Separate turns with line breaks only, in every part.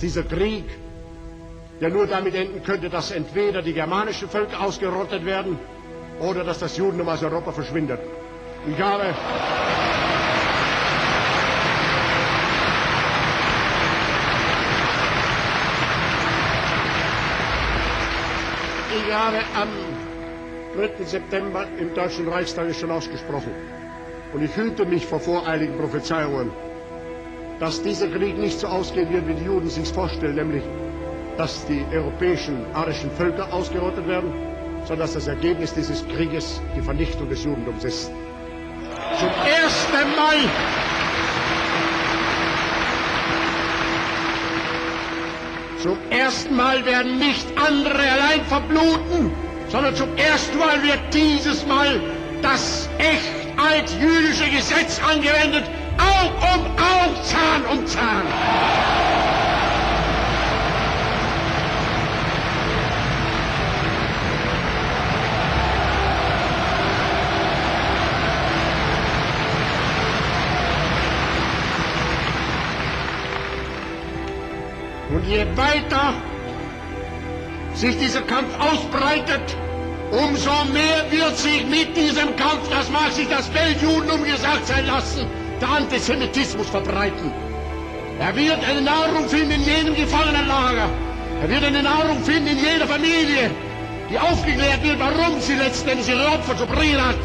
dieser Krieg, der nur damit enden könnte, dass entweder die germanischen Völker ausgerottet werden oder dass das Judentum aus Europa verschwindet. Ich habe am 3. September im Deutschen Reichstag schon ausgesprochen. Und ich hüte mich vor voreiligen Prophezeiungen, dass dieser Krieg nicht so ausgehen wird, wie die Juden sich vorstellen, nämlich, dass die europäischen arischen Völker ausgerottet werden, sondern dass das Ergebnis dieses Krieges die Vernichtung des Judentums ist. Zum ersten Mal werden nicht andere allein verbluten, sondern zum ersten Mal wird dieses Mal das echt altjüdische Gesetz angewendet, Aug um Aug, Zahn um Zahn. Und je weiter sich dieser Kampf ausbreitet, umso mehr wird sich mit diesem Kampf, das mag sich das Weltjudentum gesagt sein lassen, der Antisemitismus verbreiten. Er wird eine Nahrung finden in jedem Gefangenenlager. Er wird eine Nahrung finden in jeder Familie, die aufgeklärt wird, warum sie letzten Endes ihre Opfer zu bringen hat.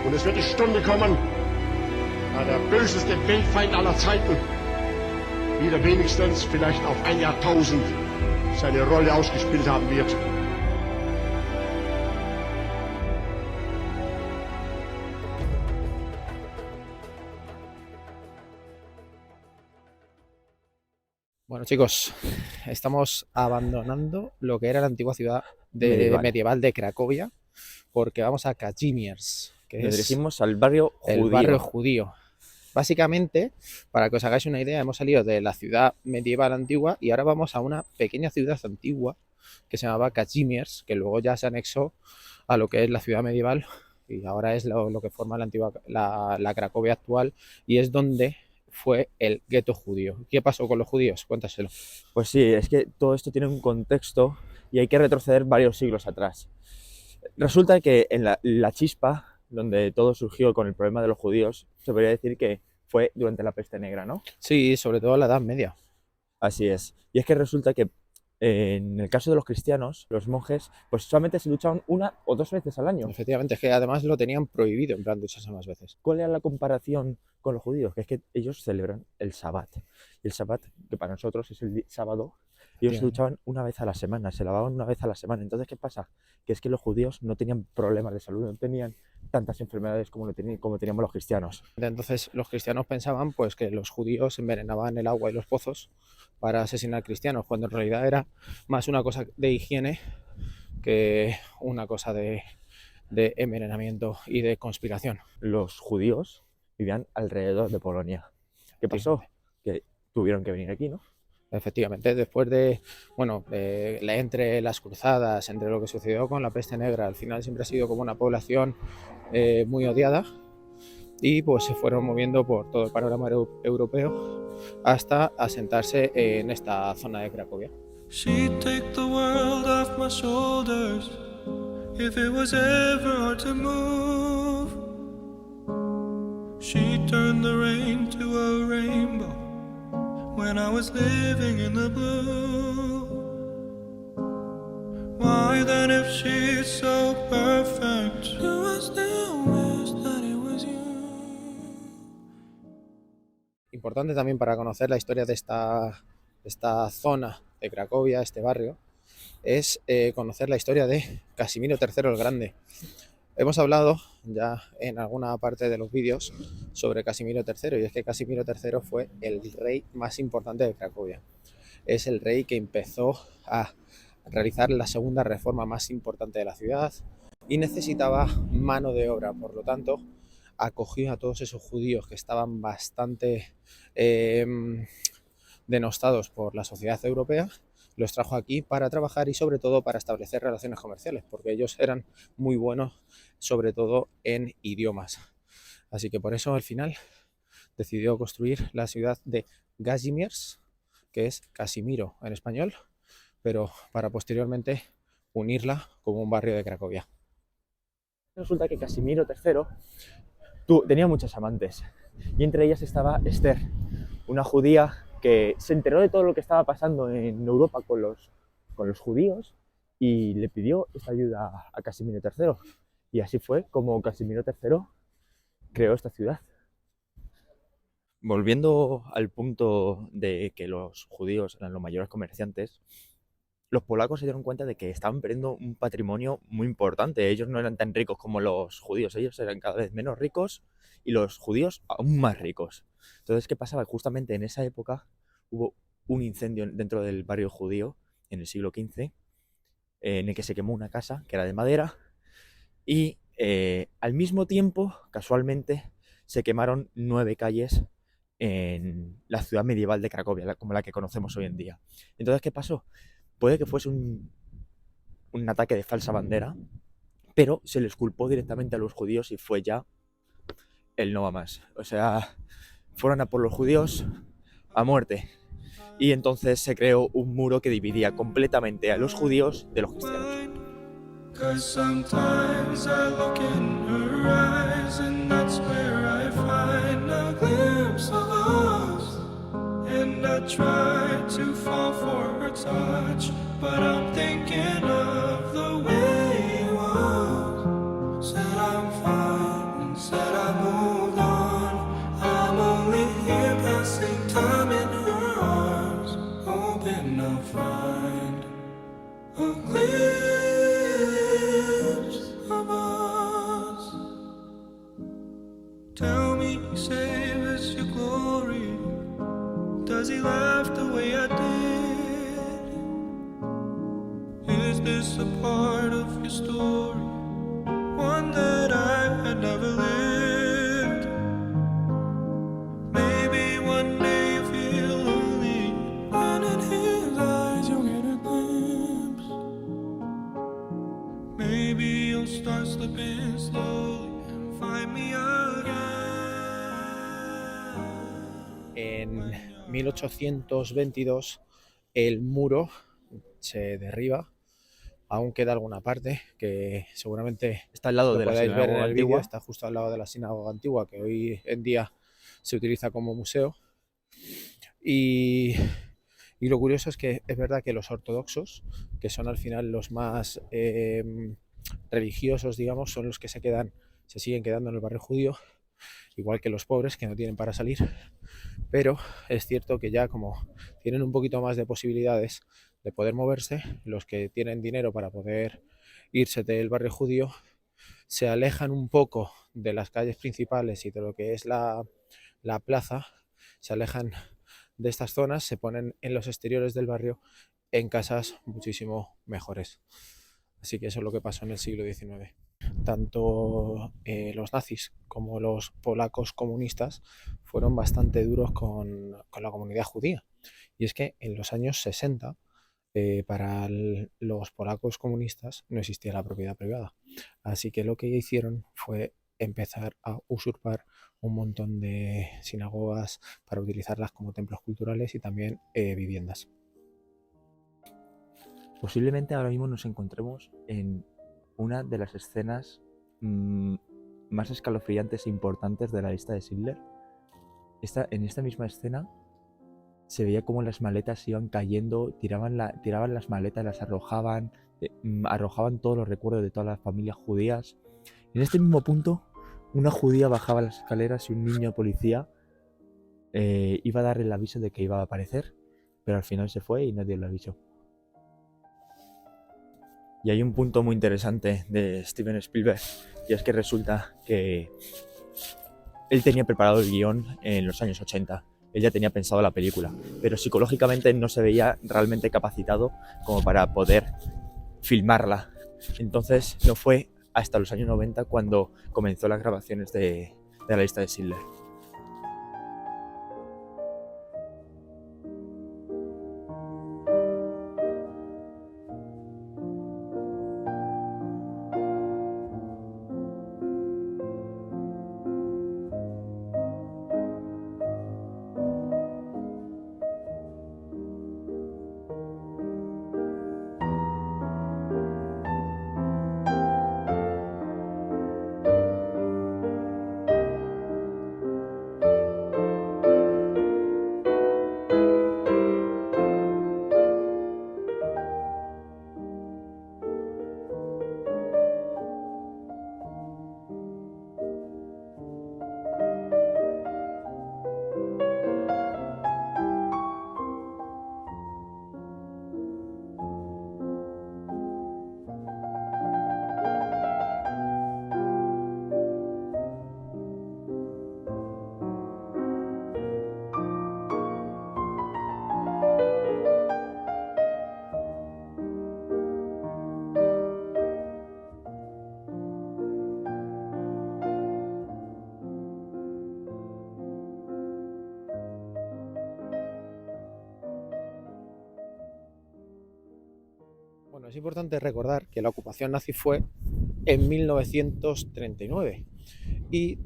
Und es wird die Stunde kommen, da der böseste Weltfeind aller Zeiten wieder wenigstens vielleicht auf ein Jahrtausend seine Rolle ausgespielt haben wird.
Bueno, chicos, estamos abandonando lo que era la antigua ciudad medieval de Cracovia, porque vamos a Kazimierz, que
Nos
es
dirigimos al barrio
el
judío.
barrio judío. Básicamente, para que os hagáis una idea, hemos salido de la ciudad medieval antigua y ahora vamos a una pequeña ciudad antigua que se llamaba Kazimierz, que luego ya se anexó a lo que es la ciudad medieval y ahora es lo que forma la Cracovia actual, y es donde fue el gueto judío. ¿Qué pasó con los judíos? Cuéntaselo.
Pues sí, es que todo esto tiene un contexto y hay que retroceder varios siglos atrás. Resulta que en la chispa, donde todo surgió con el problema de los judíos, se podría decir que fue durante la peste negra, ¿no?
Sí, sobre todo en la Edad Media.
Así es. Y es que resulta que en el caso de los cristianos, los monjes, pues solamente se duchaban 1 o 2 veces al año.
Efectivamente, es que además lo tenían prohibido, en plan ducharse más veces.
¿Cuál era la comparación con los judíos? Que es que ellos celebran el Sabbat. Y el Sabbat, que para nosotros es el sábado, ellos se duchaban 1 vez a la semana, se lavaban 1 vez a la semana. Entonces, ¿qué pasa? Que es que los judíos no tenían problemas de salud, no tenían tantas enfermedades como teníamos los cristianos.
Entonces los cristianos pensaban pues que los judíos envenenaban el agua y los pozos para asesinar cristianos, cuando en realidad era más una cosa de higiene que una cosa de envenenamiento y de conspiración.
Los judíos vivían alrededor de Polonia. ¿Qué pasó? Que tuvieron que venir aquí, ¿no?
Efectivamente, después de, entre las cruzadas, entre lo que sucedió con la peste negra, al final siempre ha sido como una población muy odiada, y pues se fueron moviendo por todo el panorama europeo hasta asentarse en esta zona de Cracovia.
She'd take the world off my shoulders if it was ever hard to move. She'd turn the rain to a rainbow when I was living in the blue. Why then, if she's so perfect, do I still wish that it was you?
Importante también para conocer la historia de esta zona de Cracovia, este barrio, es conocer la historia de Casimiro III el Grande. Hemos hablado ya en alguna parte de los vídeos sobre Casimiro III, y es que Casimiro III fue el rey más importante de Cracovia. Es el rey que empezó a realizar la segunda reforma más importante de la ciudad y necesitaba mano de obra. Por lo tanto, acogió a todos esos judíos que estaban bastante denostados por la sociedad europea, los trajo aquí para trabajar y sobre todo para establecer relaciones comerciales, porque ellos eran muy buenos sobre todo en idiomas. Así que por eso al final decidió construir la ciudad de Kazimierz que es Casimiro en español, pero para posteriormente unirla como un barrio de Cracovia.
Resulta que Casimiro III tenía muchas amantes y entre ellas estaba Esther, una judía que se enteró de todo lo que estaba pasando en Europa con los judíos y le pidió esta ayuda a Casimiro III. Y así fue como Casimiro III creó esta ciudad. Volviendo al punto de que los judíos eran los mayores comerciantes, los polacos se dieron cuenta de que estaban perdiendo un patrimonio muy importante. Ellos no eran tan ricos como los judíos, ellos eran cada vez menos ricos y los judíos aún más ricos. Entonces, ¿qué pasaba? Justamente en esa época hubo un incendio dentro del barrio judío en el siglo XV, en el que se quemó una casa que era de madera y al mismo tiempo, casualmente, se quemaron 9 calles en la ciudad medieval de Cracovia, como la que conocemos hoy en día. Entonces, ¿qué pasó? Puede que fuese un ataque de falsa bandera, pero se les culpó directamente a los judíos y fue ya el no va más. O sea, fueron a por los judíos a muerte. Y entonces se creó un muro que dividía completamente a los judíos de los cristianos.
'Cause sometimes I look in her eyes and that's where I find a glimpse of us. And I try to fall for her touch, but I'm thinking of the way it was. Said I'm fine and said I moved on. I'm only here passing time in her arms, hoping I'll find a glimpse of us. Tell me, save us your glory. Does he laugh the way I did? Is this a part of your story? One that I had never lived? Maybe one day you feel lonely, and in his eyes you'll get a glimpse. Maybe you'll start slipping slowly and find me again.
En 1822 el muro se derriba. Aún queda alguna parte que seguramente
Está al lado
lo
de la
podáis ver en
sinagoga
el vídeo.
antigua.
Está justo al lado de la sinagoga antigua, que hoy en día se utiliza como museo. Y lo curioso es que es verdad que los ortodoxos, que son al final los más religiosos, digamos, son los que se siguen quedando en el barrio judío, igual que los pobres que no tienen para salir. Pero es cierto que ya como tienen un poquito más de posibilidades de poder moverse, los que tienen dinero para poder irse del barrio judío se alejan un poco de las calles principales y de lo que es la plaza, se alejan de estas zonas, se ponen en los exteriores del barrio en casas muchísimo mejores. Así que eso es lo que pasó en el siglo XIX. Tanto los nazis como los polacos comunistas fueron bastante duros con la comunidad judía. Y es que en los años 60, para los polacos comunistas no existía la propiedad privada. Así que lo que hicieron fue empezar a usurpar un montón de sinagogas para utilizarlas como templos culturales y también viviendas.
Posiblemente ahora mismo nos encontremos en una de las escenas más escalofriantes e importantes de la lista de Schindler. En esta misma escena se veía como las maletas iban cayendo, tiraban las maletas, las arrojaban, arrojaban todos los recuerdos de todas las familias judías. En este mismo punto, una judía bajaba las escaleras y un niño policía iba a dar el aviso de que iba a aparecer, pero al final se fue y no dio el aviso. Y hay un punto muy interesante de Steven Spielberg, y es que resulta que él tenía preparado el guión en los años 80. Él ya tenía pensado la película, pero psicológicamente no se veía realmente capacitado como para poder filmarla. Entonces no fue hasta los años 90 cuando comenzó las grabaciones de la lista de Schindler.
importante recordar que la ocupación nazi fue en 1939 y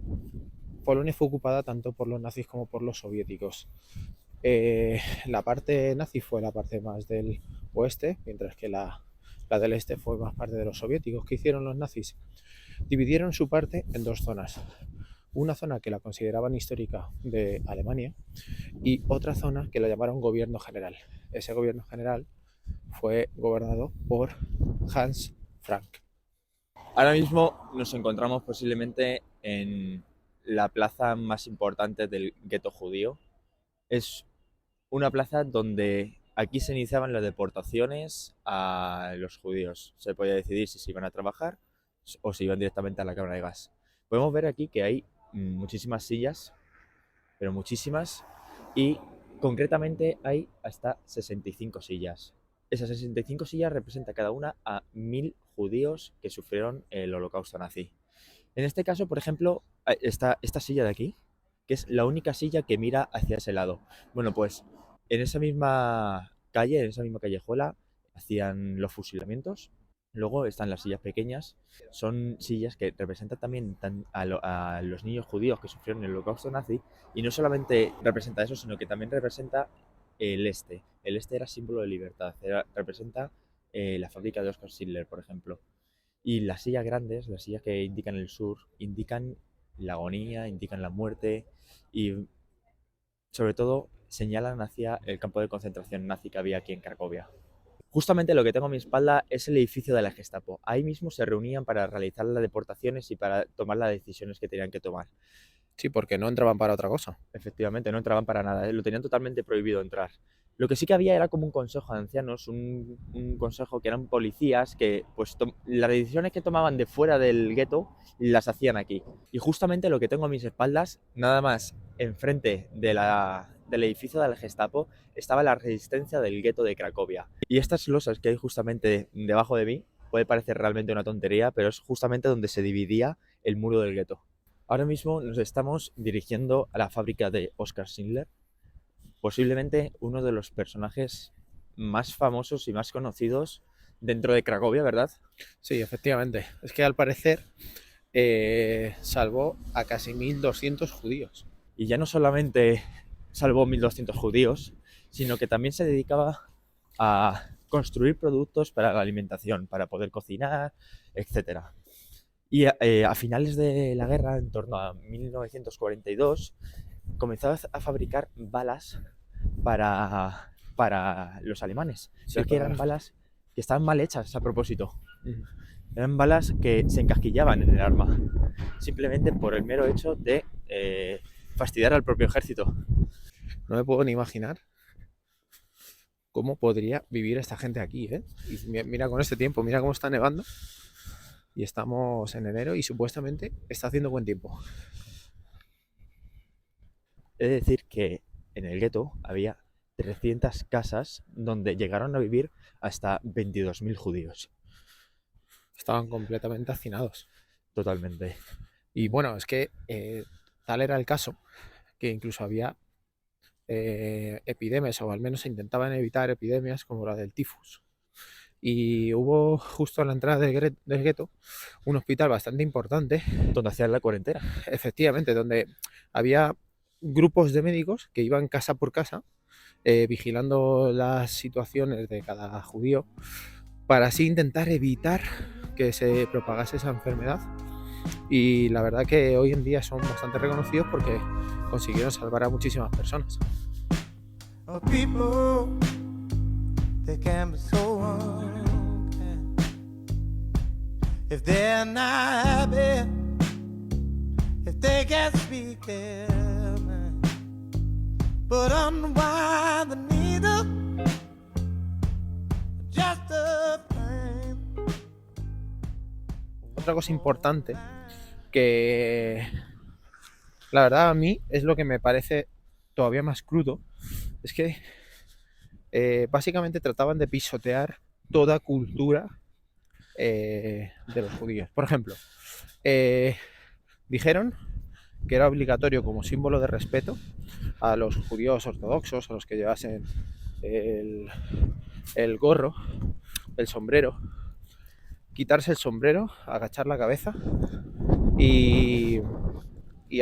Polonia fue ocupada tanto por los nazis como por los soviéticos. La parte nazi fue la parte más del oeste, mientras que la del este fue más parte de los soviéticos. ¿Qué hicieron los nazis? Dividieron su parte en dos zonas. Una zona que la consideraban histórica de Alemania y otra zona que la llamaron gobierno general. Ese gobierno general fue gobernado por Hans Frank.
Ahora mismo nos encontramos posiblemente en la plaza más importante del gueto judío. Es una plaza donde aquí se iniciaban las deportaciones a los judíos. Se podía decidir si se iban a trabajar o se iban directamente a la cámara de gas. Podemos ver aquí que hay muchísimas sillas, pero muchísimas, y concretamente hay hasta 65 sillas. Esas 65 sillas representan cada una a 1000 judíos que sufrieron el holocausto nazi. En este caso, por ejemplo, está esta silla de aquí, que es la única silla que mira hacia ese lado. Bueno, pues en esa misma calle, en esa misma callejuela, hacían los fusilamientos. Luego están las sillas pequeñas, son sillas que representan también a los niños judíos que sufrieron el holocausto nazi, y no solamente representa eso, sino que también representa el este. El este era símbolo de libertad, representa la fábrica de Oskar Schindler, por ejemplo. Y las sillas grandes, las sillas que indican el sur, indican la agonía, indican la muerte y sobre todo señalan hacia el campo de concentración nazi que había aquí en Cracovia. Justamente lo que tengo a mi espalda es el edificio de la Gestapo. Ahí mismo se reunían para realizar las deportaciones y para tomar las decisiones que tenían que tomar.
Sí, porque no entraban para otra cosa.
Efectivamente, no entraban para nada, lo tenían totalmente prohibido entrar. Lo que sí que había era como un consejo de ancianos, un consejo que eran policías que pues las decisiones que tomaban de fuera del gueto las hacían aquí. Y justamente lo que tengo a mis espaldas, nada más enfrente del edificio de la Gestapo, estaba la resistencia del gueto de Cracovia. Y estas losas que hay justamente debajo de mí, puede parecer realmente una tontería, pero es justamente donde se dividía el muro del gueto. Ahora mismo nos estamos dirigiendo a la fábrica de Oskar Schindler, posiblemente uno de los personajes más famosos y más conocidos dentro de Cracovia, ¿verdad?
Sí, efectivamente. Es que al parecer salvó a casi 1200 judíos.
Y ya no solamente salvó 1200 judíos, sino que también se dedicaba a construir productos para la alimentación, para poder cocinar, etc. Y a finales de la guerra, en torno a 1942, comenzó a fabricar balas para los alemanes. Sí, pero que eran balas que estaban mal hechas a propósito. Eran balas que se encasquillaban en el arma, simplemente por el mero hecho de fastidiar al propio ejército.
No me puedo ni imaginar cómo podría vivir esta gente aquí, ¿eh? Y mira con este tiempo, mira cómo está nevando. Y estamos en enero y supuestamente está haciendo buen tiempo.
He de decir que en el gueto había 300 casas donde llegaron a vivir hasta 22.000 judíos.
Estaban completamente hacinados.
Totalmente.
Y bueno, es que tal era el caso que incluso había epidemias, o al menos se intentaban evitar epidemias como la del tifus. Y hubo justo a la entrada del gueto un hospital bastante importante.
Donde hacían la cuarentena.
Efectivamente, donde había grupos de médicos que iban casa por casa vigilando las situaciones de cada judío para así intentar evitar que se propagase esa enfermedad. Y la verdad que hoy en día son bastante reconocidos porque consiguieron salvar a muchísimas personas.
People, they can be so unkind. If they're not happy, if they can't speak their mind, but unwind the needle, just a flame.
Otra cosa importante que la verdad a mí es lo que me parece todavía más crudo, es que básicamente trataban de pisotear toda cultura de los judíos. Por ejemplo, dijeron que era obligatorio como símbolo de respeto a los judíos ortodoxos, a los que llevasen el gorro, el sombrero, quitarse el sombrero, agachar la cabeza y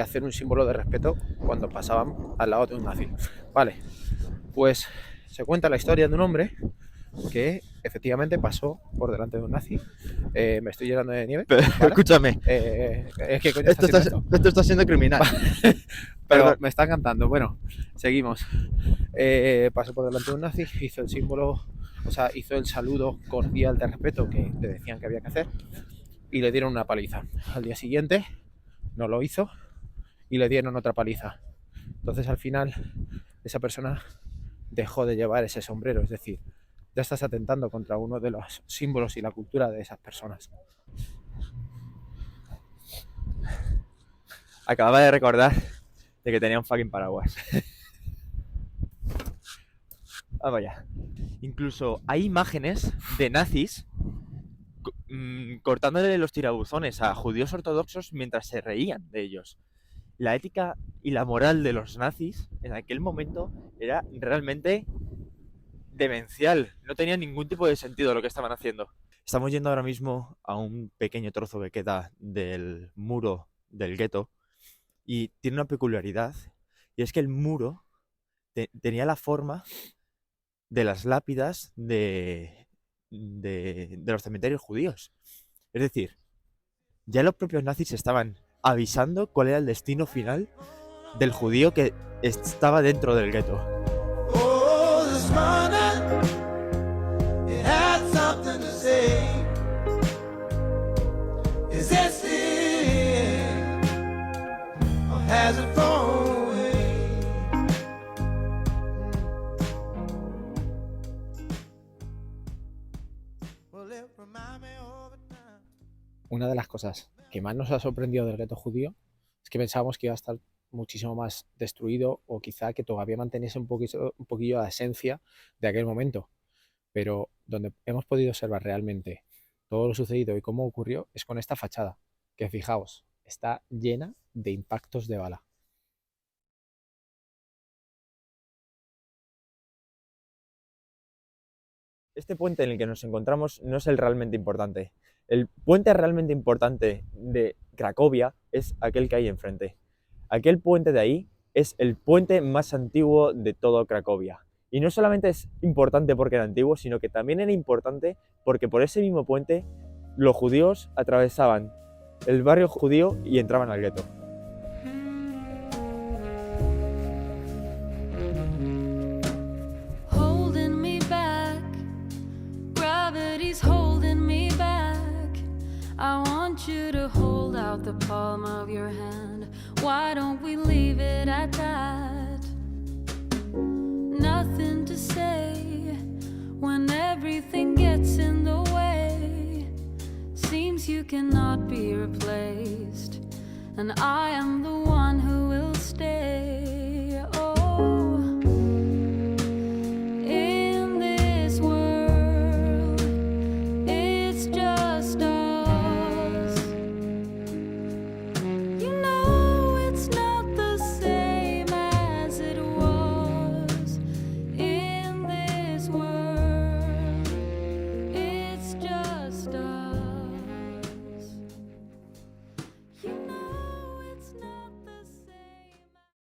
hacer un símbolo de respeto cuando pasaban al lado de un nazi. Vale, pues se cuenta la historia de un hombre que efectivamente pasó por delante de un nazi. Me estoy llenando de nieve.
Pero,
¿vale?
escúchame,
Es que coño
esto está siendo criminal.
Pero me está encantando. Bueno, seguimos. Pasó por delante de un nazi, hizo el símbolo, o sea, hizo el saludo cordial de respeto que le decían que había que hacer y le dieron una paliza. Al día siguiente no lo hizo y le dieron otra paliza. Entonces al final esa persona dejó de llevar ese sombrero, es decir, ya estás atentando contra uno de los símbolos y la cultura de esas personas.
Acababa de recordar de que tenía un fucking paraguas. Vamos ya. Incluso hay imágenes de nazis cortándole los tirabuzones a judíos ortodoxos mientras se reían de ellos. La ética y la moral de los nazis en aquel momento era realmente demencial. No tenía ningún tipo de sentido lo que estaban haciendo. Estamos yendo ahora mismo a un pequeño trozo que queda del muro del gueto y tiene una peculiaridad, y es que el muro tenía la forma de las lápidas de los cementerios judíos. Es decir, ya los propios nazis estaban avisando cuál era el destino final del judío que estaba dentro del gueto.
Oh, this morning, it had something to say. Is this it? Or has it fallen away? Well, it remind me of a time.
Una de las cosas que más nos ha sorprendido del gueto judío es que pensábamos que iba a estar muchísimo más destruido o quizá que todavía manteniese un poquillo la esencia de aquel momento. Pero donde hemos podido observar realmente todo lo sucedido y cómo ocurrió es con esta fachada, que fijaos, está llena de impactos de bala.
Este puente en el que nos encontramos no es el realmente importante. El puente realmente importante de Cracovia es aquel que hay enfrente. Aquel puente de ahí es el puente más antiguo de todo Cracovia. Y no solamente es importante porque era antiguo, sino que también era importante porque por ese mismo puente los judíos atravesaban el barrio judío y entraban al gueto.
Holding me back, gravity's holding me back. I want you to hold out the palm of your hand. Why don't we leave it at that? Nothing to say when everything gets in the way. Seems you cannot be replaced, and I am the one who will stay.